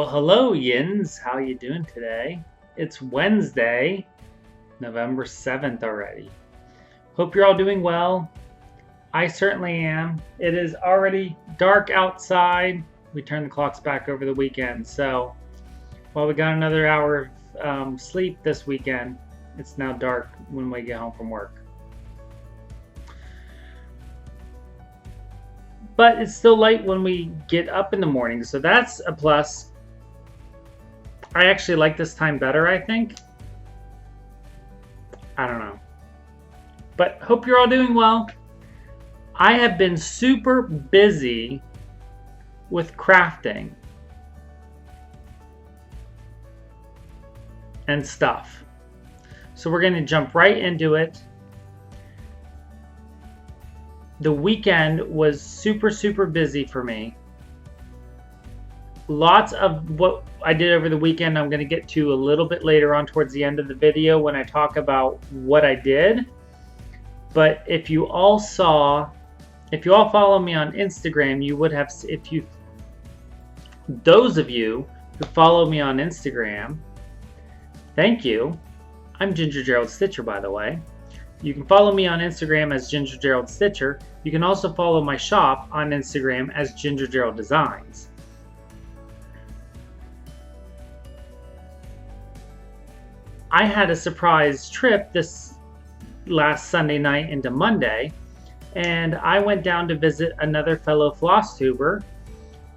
Hello Yins, how you doing today? It's Wednesday, November 7th already. Hope you're all doing well. I certainly am. It is already dark outside. We turned the clocks back over the weekend, so while we got another hour of sleep this weekend, it's now dark when we get home from work. But it's still light when we get up in the morning, so that's a plus. I actually like this time better, I think. I don't know. But hope you're all doing well. I have been super busy with crafting and stuff. So we're going to jump right into it. The weekend was super busy for me. Lots of what I did over the weekend I'm going to get to a little bit later on towards the end of the video when I talk about what I did. But if you all follow me on Instagram, you would have, those of you who follow me on Instagram, thank you. I'm Gerald Stitcher, by the way. You can follow me on Instagram as Gerald Stitcher. You can also follow my shop on Instagram as Gerald Designs. I had a surprise trip this last Sunday night into Monday, and I went down to visit another fellow FlossTuber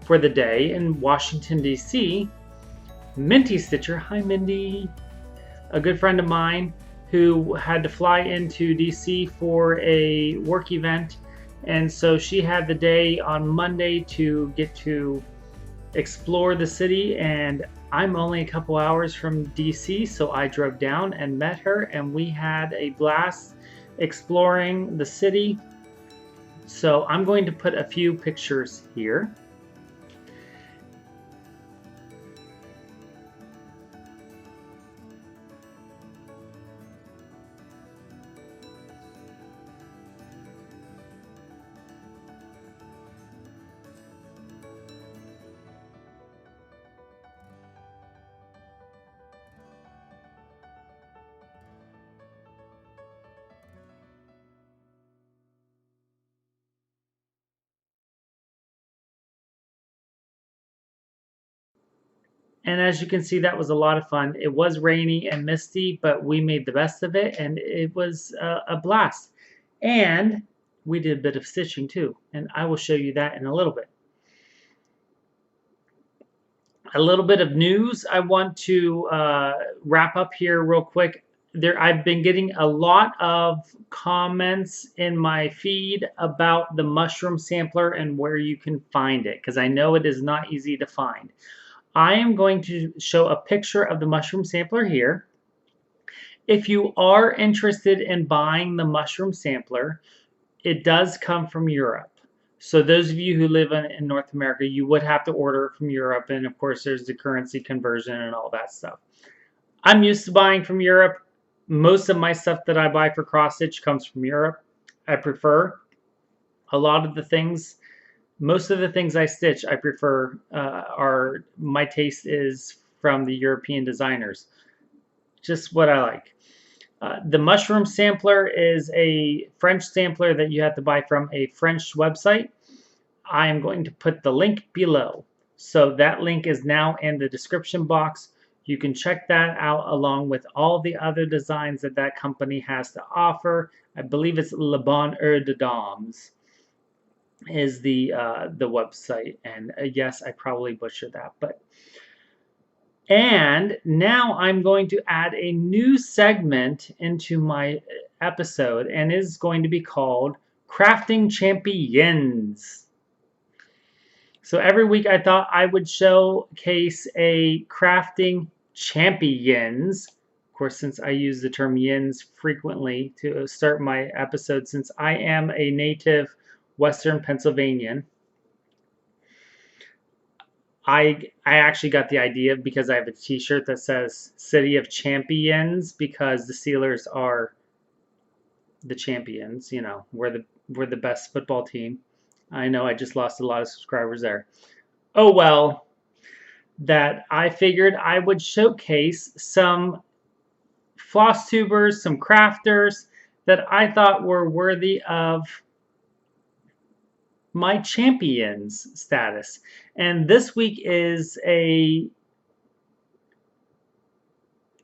for the day in Washington, D.C., Minty Stitcher. Hi, Mindy. A good friend of mine who had to fly into D.C. for a work event, and so she had the day on Monday to get to explore the city, and I'm only a couple hours from DC, so I drove down and met her, and we had a blast exploring the city. So I'm going to put a few pictures here. And as you can see, that was a lot of fun. It was rainy and misty, but we made the best of it, and it was a blast. And we did a bit of stitching too, and I will show you that in a little bit. A little bit of news I want to wrap up here real quick. I've been getting a lot of comments in my feed about the mushroom sampler and where you can find it, because I know it is not easy to find. I am going to show a picture of the mushroom sampler here. If you are interested in buying the mushroom sampler, it does come from Europe. So those of you who live in North America, you would have to order it from Europe, and of course there's the currency conversion and all that stuff. I'm used to buying from Europe. Most of my stuff that I buy for cross stitch comes from Europe. I prefer a lot of the things. Most of the things I stitch, I prefer my taste is from the European designers. Just what I like. The mushroom sampler is a French sampler that you have to buy from a French website. I am going to put the link below. So that link is now in the description box. You can check that out along with all the other designs that that company has to offer. I believe it's Le Bonheur de Dames is the website, and yes, I probably butchered that, but and now I'm going to add a new segment into my episode, and it is going to be called Crafting ChampYinz. So every week I thought I would showcase a crafting ChampYinz. Of course, since I use the term yins frequently to start my episode, since I am a native Western Pennsylvanian. I actually got the idea because I have a t-shirt that says City of ChampYinz, because the Steelers are the champions. You know, we're the best football team. I know I just lost a lot of subscribers there. Oh well. that I figured I would showcase some floss tubers, some crafters that I thought were worthy of my ChampYinz status. And this week is a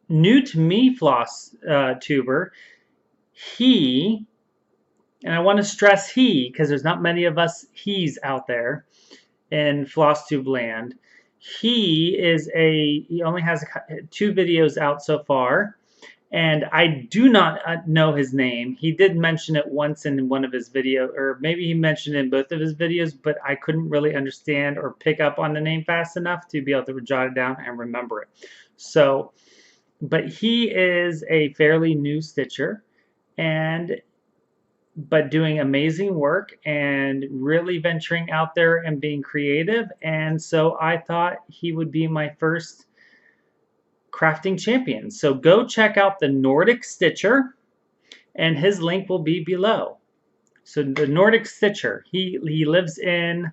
new to me floss tuber. He, and I want to stress he, because there's not many of us he's out there in FlossTube land. He only has 2 videos out so far, and I do not know his name. He did mention it once in one of his videos, or maybe he mentioned it in both of his videos, but I couldn't really understand or pick up on the name fast enough to be able to jot it down and remember it. So, but he is a fairly new stitcher, but doing amazing work and really venturing out there and being creative. And so I thought he would be my first crafting champion. So go check out the Nordic Stitcher, and his link will be below. So the Nordic Stitcher, he lives in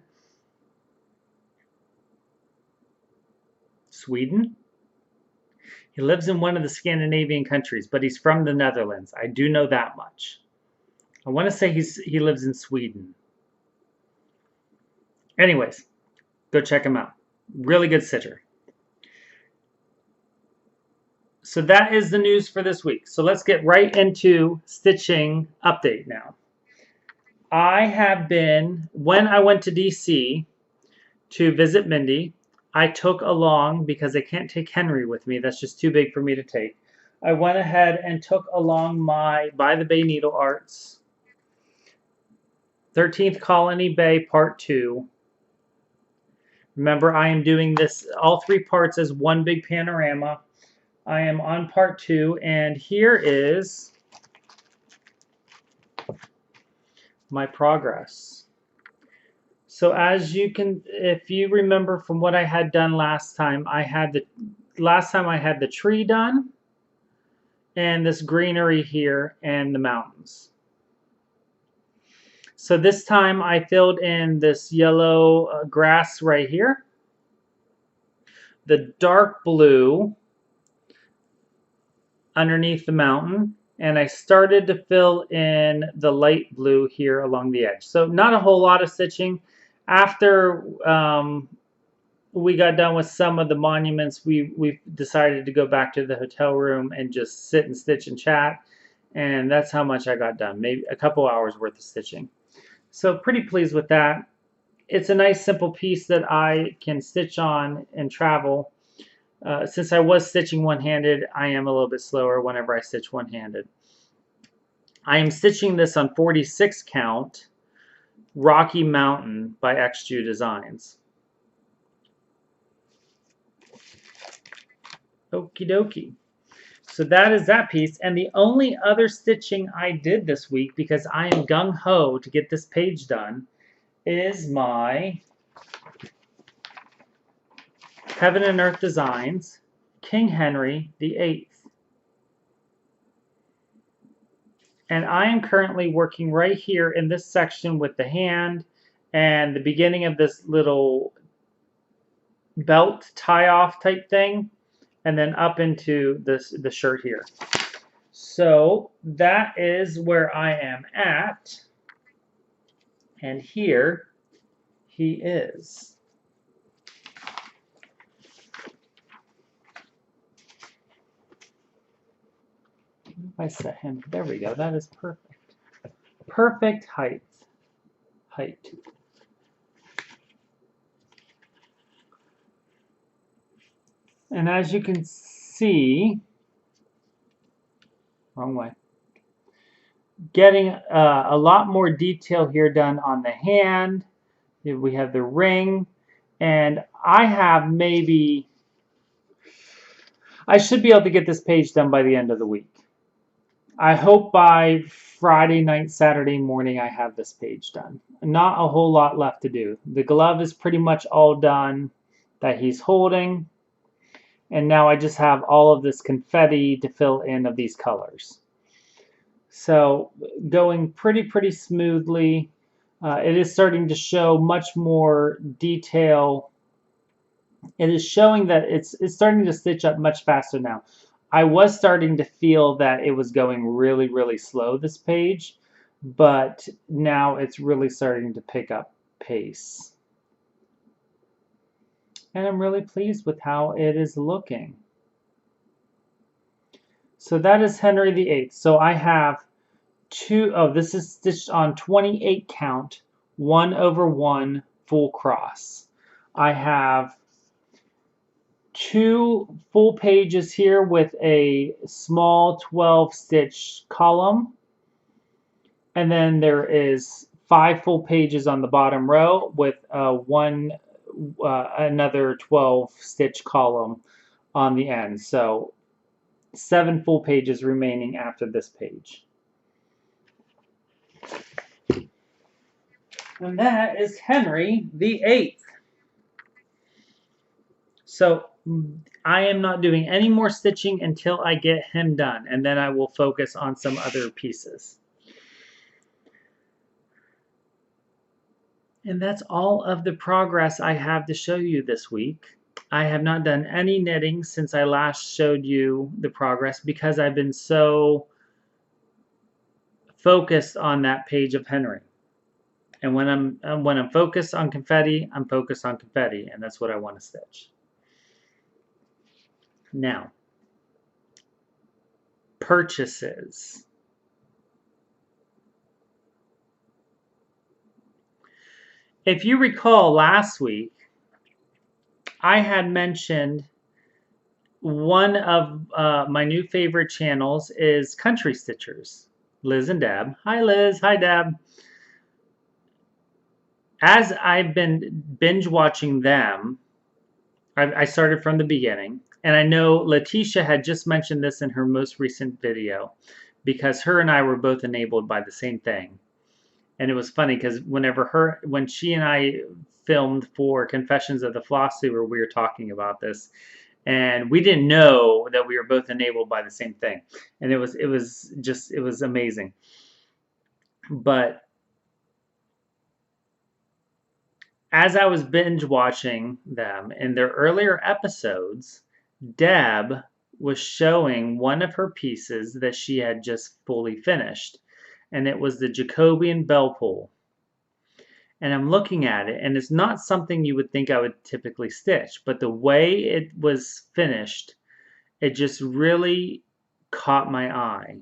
Sweden. He lives in one of the Scandinavian countries, but he's from the Netherlands. I do know that much. I want to say he lives in Sweden. Anyways, go check him out. Really good stitcher. So that is the news for this week. So let's get right into stitching update now. I have been, when I went to DC to visit Mindy, I took along, because I can't take Henry with me, that's just too big for me to take. I went ahead and took along my By the Bay Needle Arts 13th Colony Bay Part 2. Remember, I am doing this, all 3 parts as one big panorama. I am on Part 2, and here is my progress. So as you can, if you remember from what I had done last time, I had the tree done, and this greenery here, and the mountains. So this time I filled in this yellow grass right here, the dark blue underneath the mountain, and I started to fill in the light blue here along the edge. So not a whole lot of stitching. After we got done with some of the monuments, we decided to go back to the hotel room and just sit and stitch and chat, and that's how much I got done, maybe a couple hours worth of stitching. So pretty pleased with that. It's a nice simple piece that I can stitch on and travel. Since I was stitching one-handed, I am a little bit slower whenever I stitch one-handed. I am stitching this on 46 count Rocky Mountain by XJU Designs. Okie dokie. So that is that piece. And the only other stitching I did this week, because I am gung-ho to get this page done, is my Heaven and Earth Designs, King Henry VIII. And I am currently working right here in this section with the hand and the beginning of this little belt tie-off type thing, and then up into the shirt here. So that is where I am at. And here he is. If I set him, there we go. That is perfect. Perfect height. And as you can see, wrong way, getting a lot more detail here done on the hand. We have the ring, and I have maybe, I should be able to get this page done by the end of the week. I hope by Friday night, Saturday morning, I have this page done. Not a whole lot left to do. The glove is pretty much all done that he's holding. And now I just have all of this confetti to fill in of these colors. So going pretty smoothly. It is starting to show much more detail it is showing that it's starting to stitch up much faster now. I was starting to feel that it was going really, really slow this page, but now it's really starting to pick up pace. And I'm really pleased with how it is looking. So that is Henry VIII. So I have this is stitched on 28 count, 1/1 full cross. I have 2 full pages here with a small 12 stitch column, and then there is 5 full pages on the bottom row with another 12 stitch column on the end. So 7 full pages remaining after this page. And that is Henry VIII. So I am not doing any more stitching until I get him done, and then I will focus on some other pieces. And that's all of the progress I have to show you this week. I have not done any knitting since I last showed you the progress because I've been so focused on that page of Henry. And when I'm focused on confetti, I'm focused on confetti, and that's what I want to stitch. Now, purchases. If you recall last week, I had mentioned one of my new favorite channels is Country Stitchers, Liz and Deb. Hi Liz, hi Deb. As I've been binge watching them, I started from the beginning, and I know Letitia had just mentioned this in her most recent video because her and I were both enabled by the same thing. And it was funny because when she and I filmed for Confessions of the FlossTuber, we were talking about this, and we didn't know that we were both enabled by the same thing, and it was amazing. But as I was binge watching them in their earlier episodes, Deb was showing one of her pieces that she had just fully finished, and it was the Jacobian bell pull. And I'm looking at it, and it's not something you would think I would typically stitch, but the way it was finished, it just really caught my eye.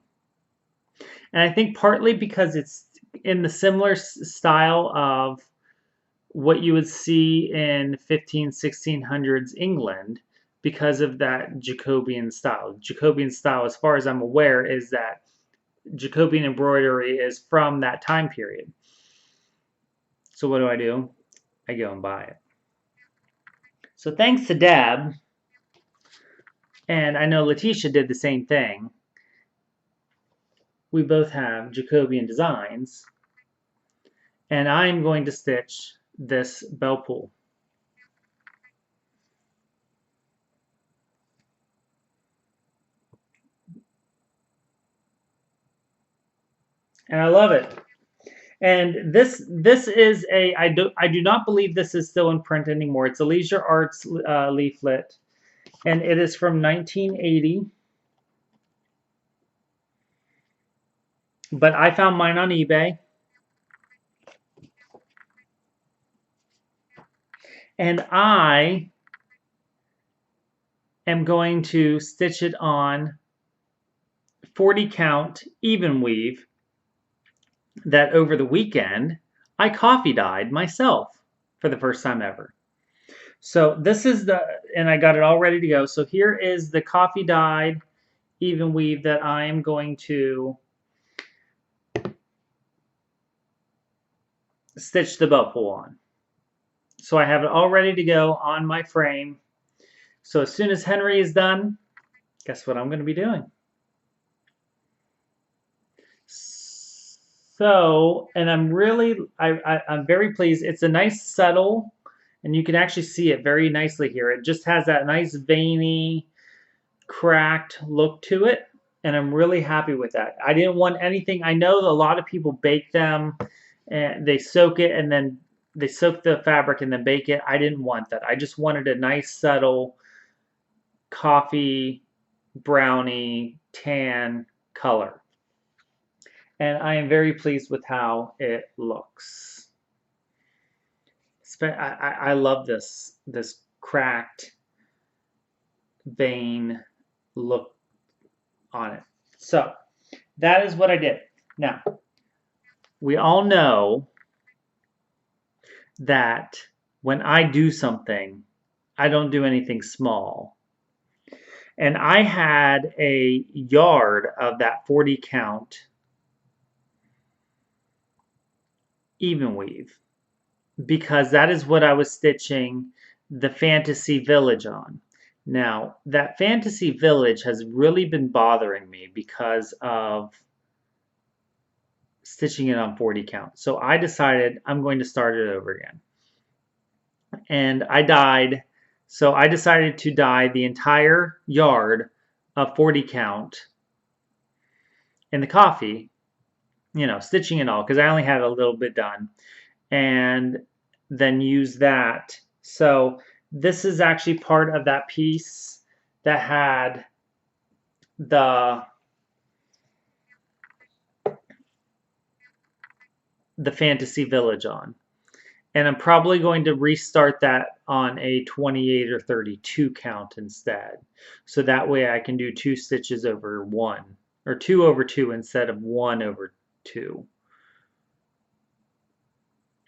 And I think partly because it's in the similar style of what you would see in 1600s England because of that Jacobian style. Jacobian style, as far as I'm aware, is that Jacobian embroidery is from that time period. So what do? I go and buy it. So thanks to Deb, and I know Letitia did the same thing, we both have Jacobian designs, and I'm going to stitch this bell pull. And I love it. And this is I do not believe this is still in print anymore. It's a Leisure Arts leaflet, and it is from 1980. But I found mine on eBay. And I am going to stitch it on 40 count even weave that over the weekend I coffee dyed myself for the first time ever. So this is and I got it all ready to go. So here is the coffee dyed even weave that I am going to stitch the bell pull on. So I have it all ready to go on my frame. So as soon as Henry is done, guess what I'm going to be doing? So, and I'm very pleased. It's a nice subtle, and you can actually see it very nicely here. It just has that nice veiny, cracked look to it, and I'm really happy with that. I didn't want anything. I know that a lot of people bake them, and they soak it and then they soak the fabric and then bake it. I didn't want that. I just wanted a nice subtle coffee, brownie, tan color. And I am very pleased with how it looks. I love this cracked vein look on it. So that is what I did. Now, we all know that when I do something, I don't do anything small. And I had a yard of that 40 count even weave because that is what I was stitching the Fantasy Village on. Now, that Fantasy Village has really been bothering me because of stitching it on 40 count. So I decided I'm going to start it over again. And I dyed, so I decided to dye the entire yard of 40 count in the coffee, you know, stitching it all, because I only had a little bit done, and then use that. So this is actually part of that piece that had the Fantasy Village on. And I'm probably going to restart that on a 28 or 32 count instead. So that way I can do 2 stitches over 1, or 2 over 2 instead of 1 over 2.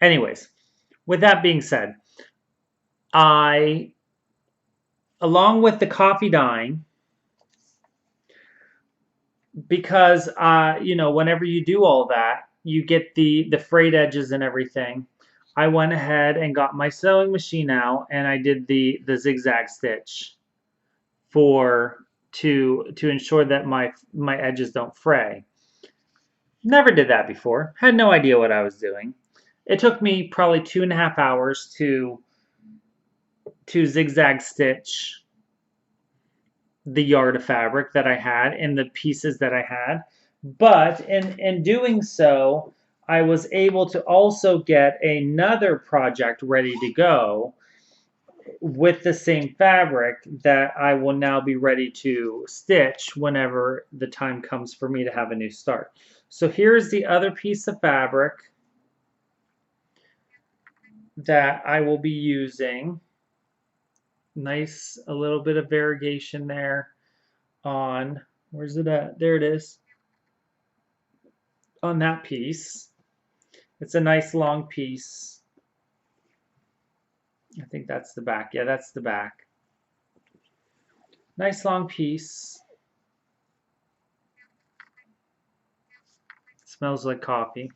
Anyways, with that being said, I, along with the coffee dyeing, because you know, whenever you do all that, you get the frayed edges and everything. I went ahead and got my sewing machine out and I did the zigzag stitch to ensure that my edges don't fray. Never did that before. Had no idea what I was doing. It took me probably 2.5 hours to zigzag stitch the yard of fabric that I had and the pieces that I had. But in doing so, I was able to also get another project ready to go with the same fabric that I will now be ready to stitch whenever the time comes for me to have a new start. So here's the other piece of fabric that I will be using. Nice, a little bit of variegation there on, where's it at? There it is. On that piece. It's a nice long piece. I think that's the back. Yeah, that's the back. Nice long piece. Smells like coffee.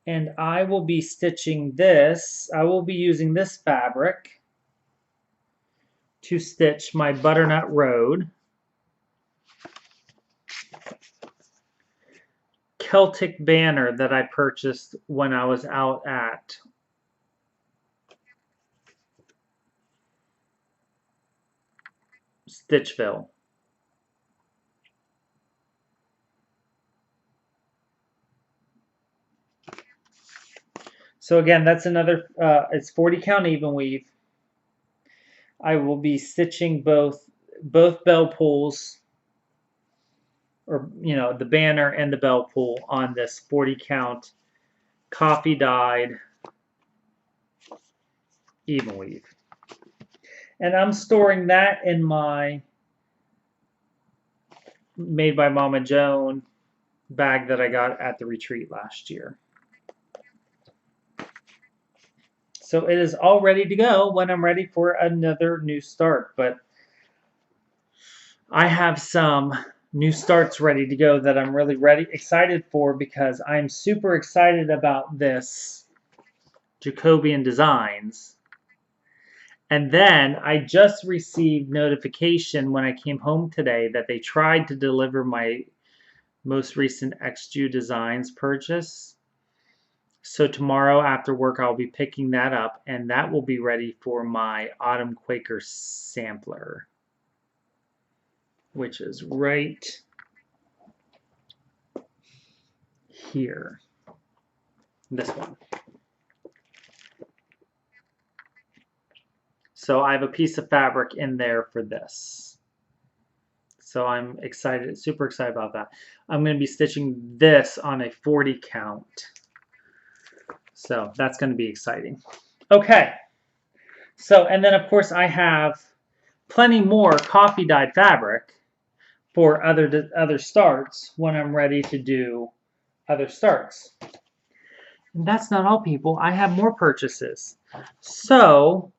And I will be stitching this. I will be using this fabric to stitch my butternut road Celtic banner that I purchased when I was out at Stitchville. So again, that's another, it's 40 count even weave. I will be stitching both bell pulls, or you know, the banner and the bell pull on this 40 count coffee dyed even weave. And I'm storing that in my Made by Mama Joan bag that I got at the retreat last year. So it is all ready to go when I'm ready for another new start. But I have some new starts ready to go that I'm really excited for, because I'm super excited about this Jacobian Designs. And then I just received notification when I came home today that they tried to deliver my most recent XJU Designs purchase. So tomorrow after work, I'll be picking that up, and that will be ready for my Autumn Quaker sampler, which is right here. This one. So I have a piece of fabric in there for this. So I'm excited, super excited about that. I'm going to be stitching this on a 40 count. So that's going to be exciting. Okay. So, and then of course I have plenty more coffee dyed fabric for other starts when I'm ready to do other starts. And that's not all, people. I have more purchases. So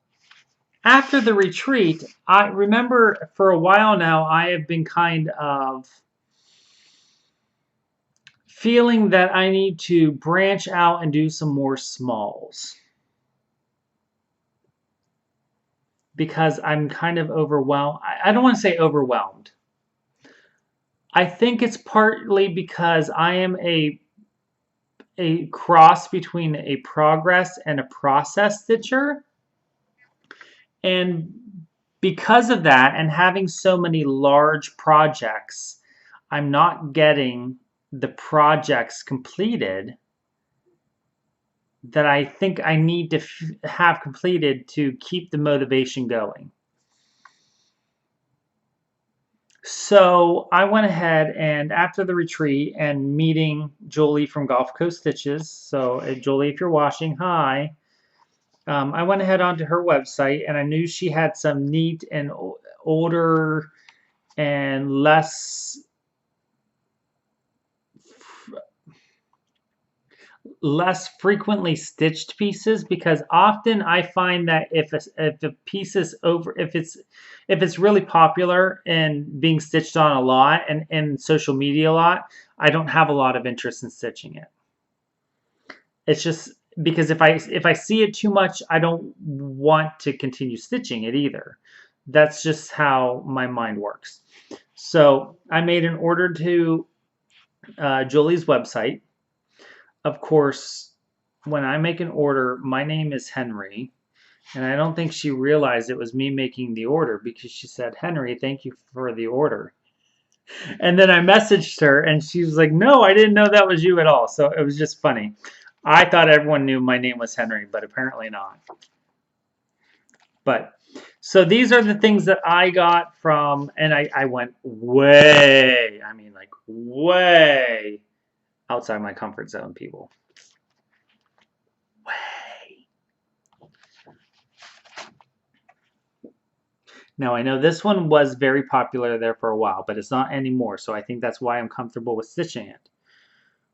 after the retreat, I remember for a while now I have been kind of feeling that I need to branch out and do some more smalls, because I'm kind of overwhelmed. I don't want to say overwhelmed. I think it's partly because I am a cross between a progress and a process stitcher. And because of that, and having so many large projects, I'm not getting the projects completed that I think I need to have completed to keep the motivation going. So I went ahead, and after the retreat and meeting Julie from Gulf Coast Stitches, so Julie, if you're watching, hi. I went ahead onto her website, and I knew she had some neat and older and less frequently stitched pieces, because often I find that if a piece is if it's really popular and being stitched on a lot and social media a lot, I don't have a lot of interest in stitching it. It's just because if I see it too much, I don't want to continue stitching it either. That's just how my mind works. So I made an order to Julie's website. Of course, when I make an order, my name is Henry, and I don't think she realized it was me making the order, because she said, "Henry, thank you for the order." And then I messaged her, and she was like, "No, I didn't know that was you at all." So it was just funny. I thought everyone knew my name was Henry, but apparently not. But so these are the things that I got from, and I went way, I mean like way outside my comfort zone, people. Way. Now I know this one was very popular there for a while, but it's not anymore. So I think that's why I'm comfortable with stitching it,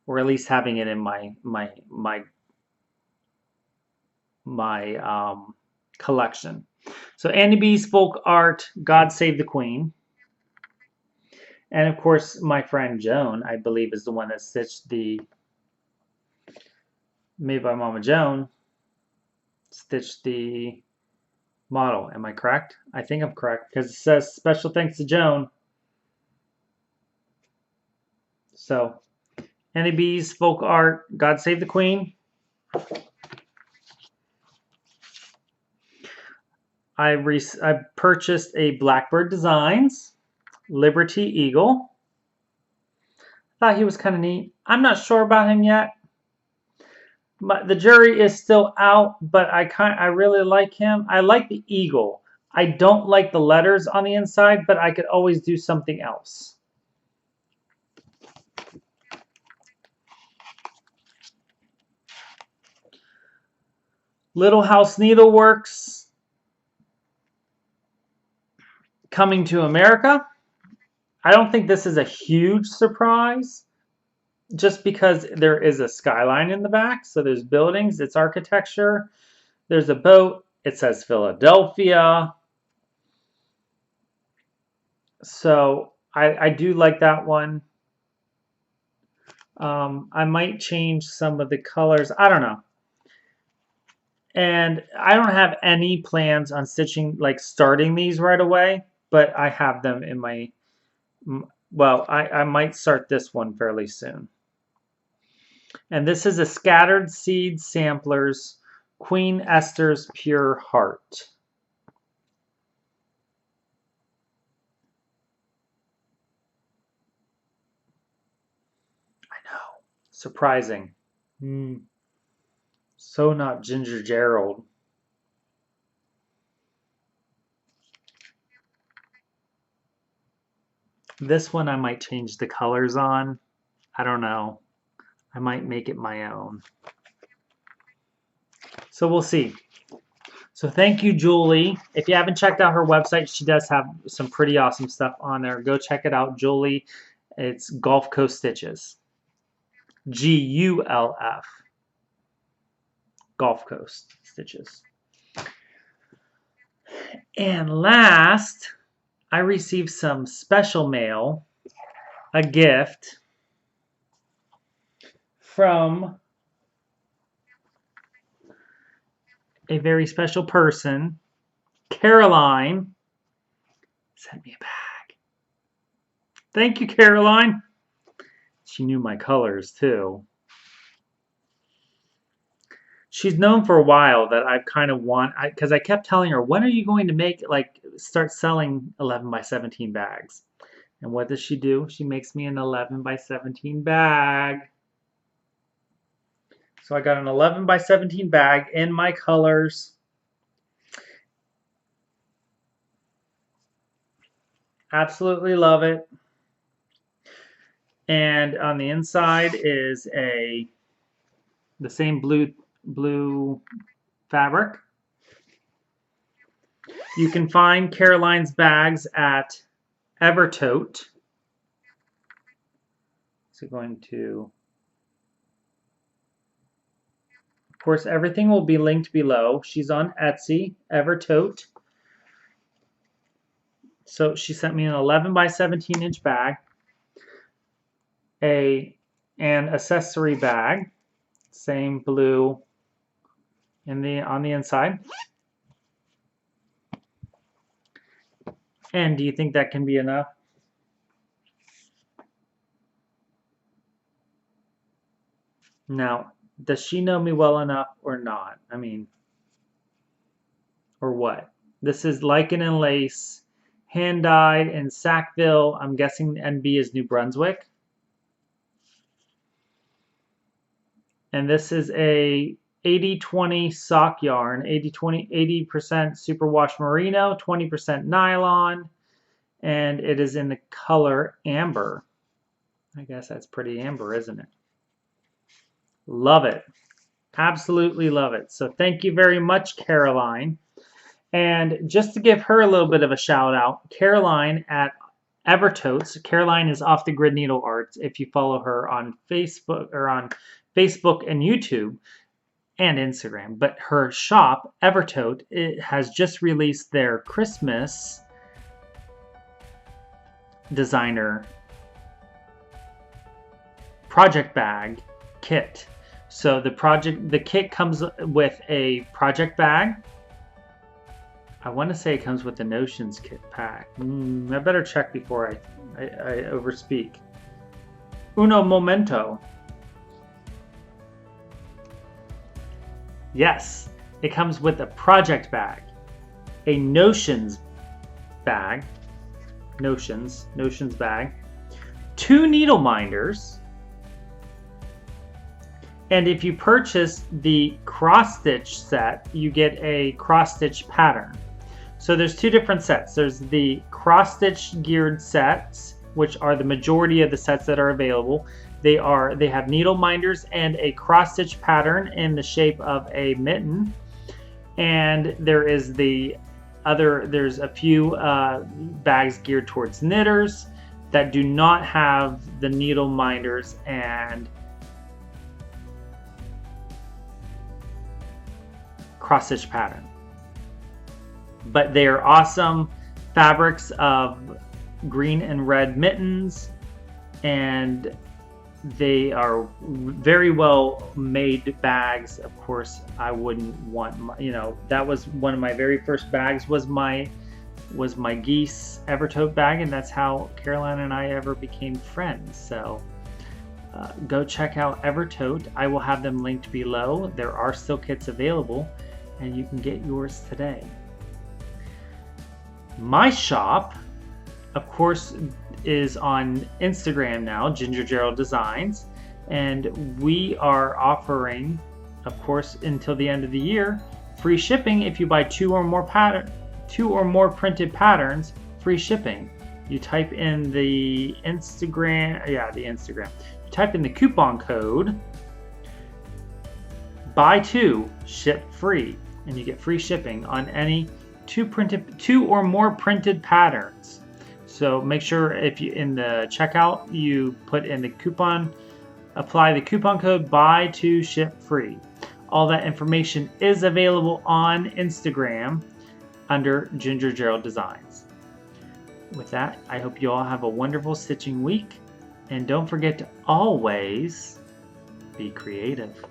or at least having it in my collection. So Annie B's Folk Art, God Save the Queen. And of course, my friend Joan, I believe, is the one that stitched the, made by Mama Joan, stitched the model. Am I correct? I think I'm correct, because it says special thanks to Joan. So, Annie B's Folk Art, God Save the Queen. I purchased a Blackbird Designs Liberty Eagle. Thought he was kind of neat. I'm not sure about him yet. But the jury is still out, but I really like him. I like the eagle. I don't like the letters on the inside, but I could always do something else. Little House Needleworks, coming to America. I don't think this is a huge surprise, just because there is a skyline in the back. So there's buildings, it's architecture. There's a boat. It says Philadelphia. So I do like that one. I might change some of the colors. I don't know. And I don't have any plans on stitching, like starting these right away, but I have them in my, well, I might start this one fairly soon. And this is a Scattered Seed Samplers Queen Esther's Pure Heart. I know. Surprising. So not Ginger Gerald. This one I might change the colors on. I don't know. I might make it my own. So we'll see. So thank you, Julie. If you haven't checked out her website, she does have some pretty awesome stuff on there. Go check it out, Julie. It's Gulf Coast Stitches. GULF. Gulf Coast Stitches. And last, I received some special mail, a gift from a very special person. Caroline sent me a bag. Thank you, Caroline. She knew my colors too. She's known for a while that I've kind of because I kept telling her, when are you going to make, like, start selling 11 by 17 bags? And what does she do? She makes me an 11 by 17 bag. So I got an 11 by 17 bag in my colors. Absolutely love it. And on the inside is the same blue fabric. You can find Caroline's bags at Evertote. So going to, of course, everything will be linked below. She's on Etsy, Evertote. So she sent me an 11 by 17 inch bag, an accessory bag, same blue on the inside. And do you think that can be enough? Now, does she know me well enough or not? I mean, or what? This is lichen and lace, hand dyed in Sackville. I'm guessing NB is New Brunswick. And this is a 80-20 sock yarn, 80% superwash merino, 20% nylon, and it is in the color amber. I guess that's pretty amber, isn't it? Love it. Absolutely love it. So thank you very much, Caroline. And just to give her a little bit of a shout out, Caroline at Evertotes. Caroline is Off the Grid Needle Arts. If you follow her on Facebook and YouTube and Instagram, but her shop, Evertote, it has just released their Christmas designer project bag kit. So the kit comes with a project bag. I want to say it comes with the Notions kit pack. I better check before I overspeak. Uno momento. Yes, it comes with a project bag, a Notions bag, Notions bag, 2 needle minders, and if you purchase the cross stitch set, you get a cross stitch pattern. So there's 2 different sets. There's the cross stitch geared sets, which are the majority of the sets that are available. They have needle minders and a cross stitch pattern in the shape of a mitten. And there's a few bags geared towards knitters that do not have the needle minders and cross stitch pattern. But they are awesome fabrics of green and red mittens, and they are very well made bags. Of course, I wouldn't want that was one of my very first bags was my geese Evertote bag, and that's how Caroline and I ever became friends. So go check out Evertote. I will have them linked below. There are still kits available, and you can get yours today. My shop, of course, is on Instagram now, Gerald Designs, and we are offering, of course, until the end of the year, free shipping if you buy 2 or more printed patterns. Free shipping. You type in the Instagram. You type in the coupon code buy 2 ship free, and you get free shipping on any 2 or more printed patterns. So make sure if you in the checkout you put in the coupon, apply the coupon code buy 2 ship free. All that information is available on Instagram under Gerald Designs. With that, I hope you all have a wonderful stitching week, and don't forget to always be creative.